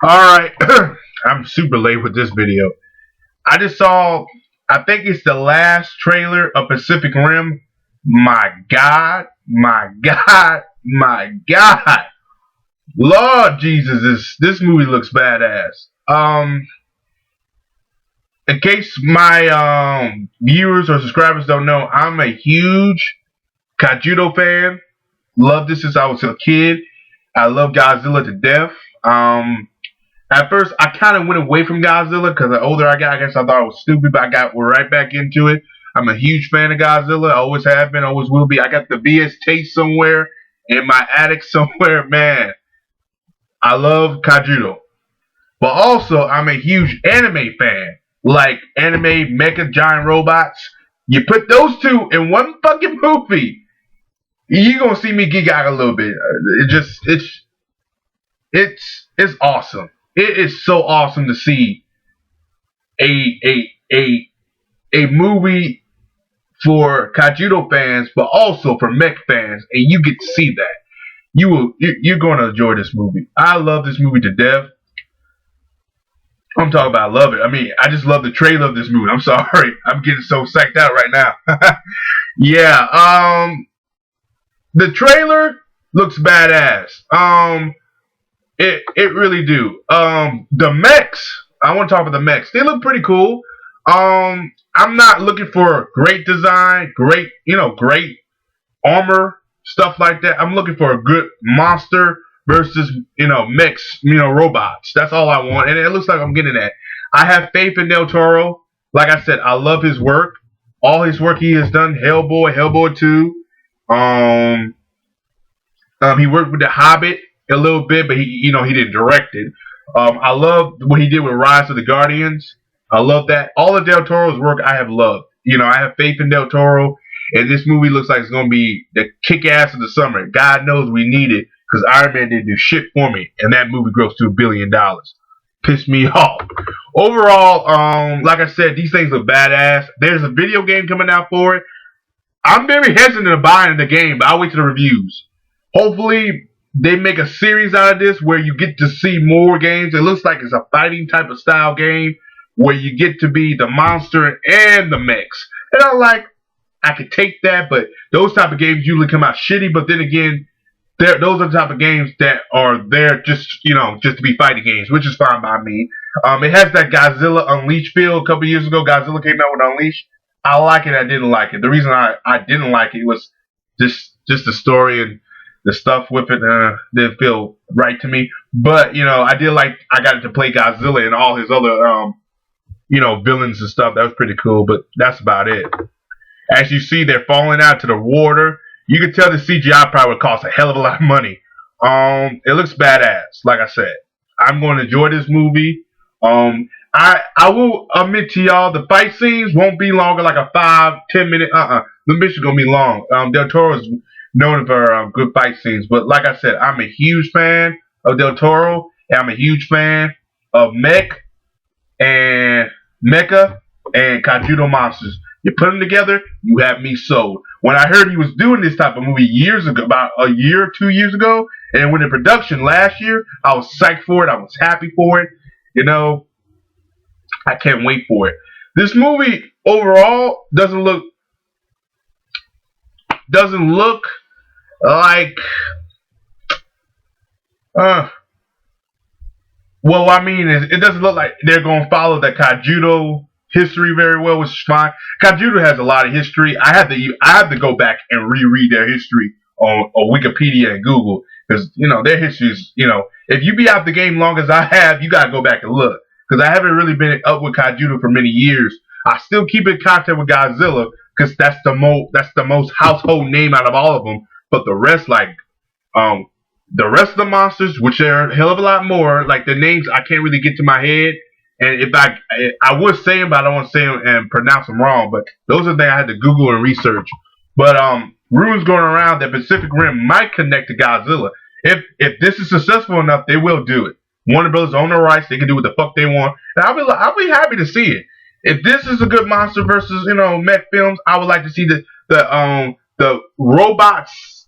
Alright, I'm super late with this video. I just saw, I think it's the last trailer of Pacific Rim. My God, my God, my God. Lord Jesus, this movie looks badass. In case my viewers or subscribers don't know, I'm a huge Kajudo fan. Loved this since I was a kid. I love Godzilla to death. At first, I kind of went away from Godzilla because the older I got, I guess I thought it was stupid, but I got right back into it. I'm a huge fan of Godzilla. I always have been, always will be. I got the VS tape somewhere in my attic somewhere. Man, I love Kajudo. But also, I'm a huge anime fan. Like anime mecha giant robots. You put those two in one fucking movie, you're gonna see me geek out a little bit. It's awesome. It is so awesome to see a a a a movie for Kajudo fans, but also for mech fans, and you get to see that. You're going to enjoy this movie. I love this movie to death. I'm talking about I love it. I mean, I just love the trailer of this movie. I'm sorry, I'm getting so psyched out right now. Yeah, the trailer looks badass. It really do. The mechs. I want to talk about the mechs. They look pretty cool. I'm not looking for great design, great armor, stuff like that. I'm looking for a good monster versus mechs, robots. That's all I want, and it looks like I'm getting that. I have faith in Del Toro. Like I said, I love his work. All his work he has done. Hellboy, Hellboy 2. Um, he worked with The Hobbit a little bit, but he didn't direct it. I love what he did with Rise of the Guardians. I love that. All of Del Toro's work I have loved. I have faith in Del Toro, and this movie looks like it's going to be the kick ass of the summer. God knows we need it because Iron Man didn't do shit for me, and that movie grossed $2 billion. Pissed me off. Overall, like I said, these things look badass. There's a video game coming out for it. I'm very hesitant to buy the game, but I'll wait to the reviews. Hopefully, they make a series out of this where you get to see more games. It looks like it's a fighting type of style game where you get to be the monster and the mechs. And I could take that, but those type of games usually come out shitty. But then again, those are the type of games that are there just to be fighting games, which is fine by me. It has that Godzilla Unleashed feel. A couple years ago, Godzilla came out with Unleashed. I like it. I didn't like it. The reason I didn't like it was just the story and the stuff with it didn't feel right to me. But I did like I got to play Godzilla and all his other villains and stuff. That was pretty cool. But that's about it. As you see, they're falling out to the water. You can tell the CGI probably would cost a hell of a lot of money. It looks badass. Like I said, I'm going to enjoy this movie. I will admit to y'all, the fight scenes won't be longer, like a 5-10 minute. The mission gonna be long. Del Toro is known for good fight scenes, but like I said, I'm a huge fan of Del Toro, and I'm a huge fan of and Mecha and Kajudo monsters. You put them together, you have me sold. When I heard he was doing this type of movie years ago, about a year, 2 years ago, and it went in production last year, I was psyched for it. I was happy for it. I can't wait for it. This movie overall doesn't look like well, I mean, it doesn't look like they're going to follow the Kajudo history very well, which is fine. Kajudo has a lot of history. I have to go back and reread their history on Wikipedia and Google because their history is if you be out the game long as I have, you gotta go back and look because I haven't really been up with Kajudo for many years. I still keep in contact with Godzilla because that's the most household name out of all of them. But the rest of the monsters, which are a hell of a lot more, like the names I can't really get to my head. And if I would say them, but I don't want to say them and pronounce them wrong. But those are the things I had to Google and research. But rumors going around that Pacific Rim might connect to Godzilla. If this is successful enough, they will do it. Warner Brothers own the rights; they can do what the fuck they want, and I'll be happy to see it. If this is a good monster versus mech films, I would like to see the robots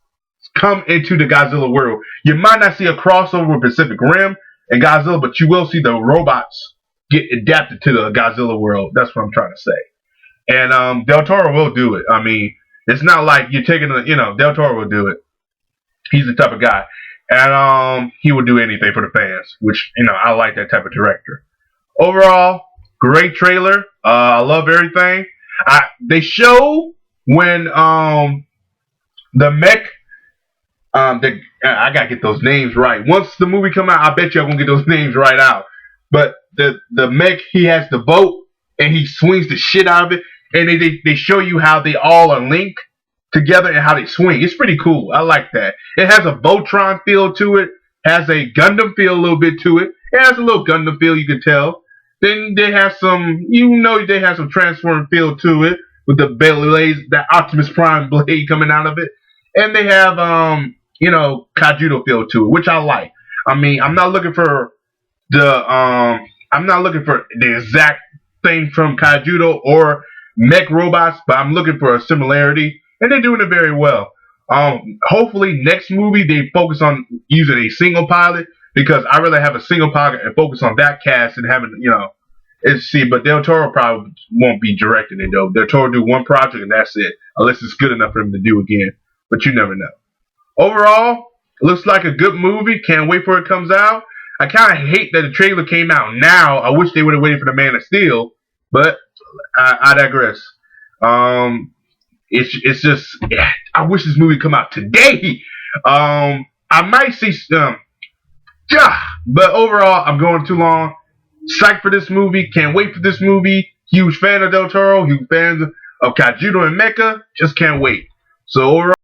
come into the Godzilla world. You might not see a crossover with Pacific Rim, and Godzilla, but you will see the robots get adapted to the Godzilla world. That's what I'm trying to say. And Del Toro will do it. I mean, it's not like you're taking a, Del Toro will do it. He's the type of guy, and he will do anything for the fans, which I like that type of director. Overall, great trailer. I love everything. They show when the mech. I gotta get those names right. Once the movie come out, I bet you I'm gonna get those names right out. But the mech, he has the boat and he swings the shit out of it, and they show you how they all are linked together and how they swing. It's pretty cool. I like that. It has a Voltron feel to it. Has a Gundam feel a little bit to it. It has a little Gundam feel, you can tell. Then they have some, they have some Transform feel to it with the blades, that Optimus Prime blade coming out of it, and they have Kajuto feel to it, which I like. I mean, I'm not looking for the exact thing from Kajuto or mech robots, but I'm looking for a similarity, and they're doing it very well. Hopefully next movie they focus on using a single pilot, because I rather have a single pilot and focus on that cast and having but Del Toro probably won't be directing it though. Del Toro do one project and that's it, unless it's good enough for him to do again. But you never know. Overall, it looks like a good movie. Can't wait for it comes out. I kind of hate that the trailer came out now. I wish they would have waited for the Man of Steel, but I digress. It's just I wish this movie come out today. I might see but overall I'm going too long. Psyched for this movie. Can't wait for this movie. Huge fan of Del Toro. Huge fan of Kajuto and Mecha. Just can't wait. So overall.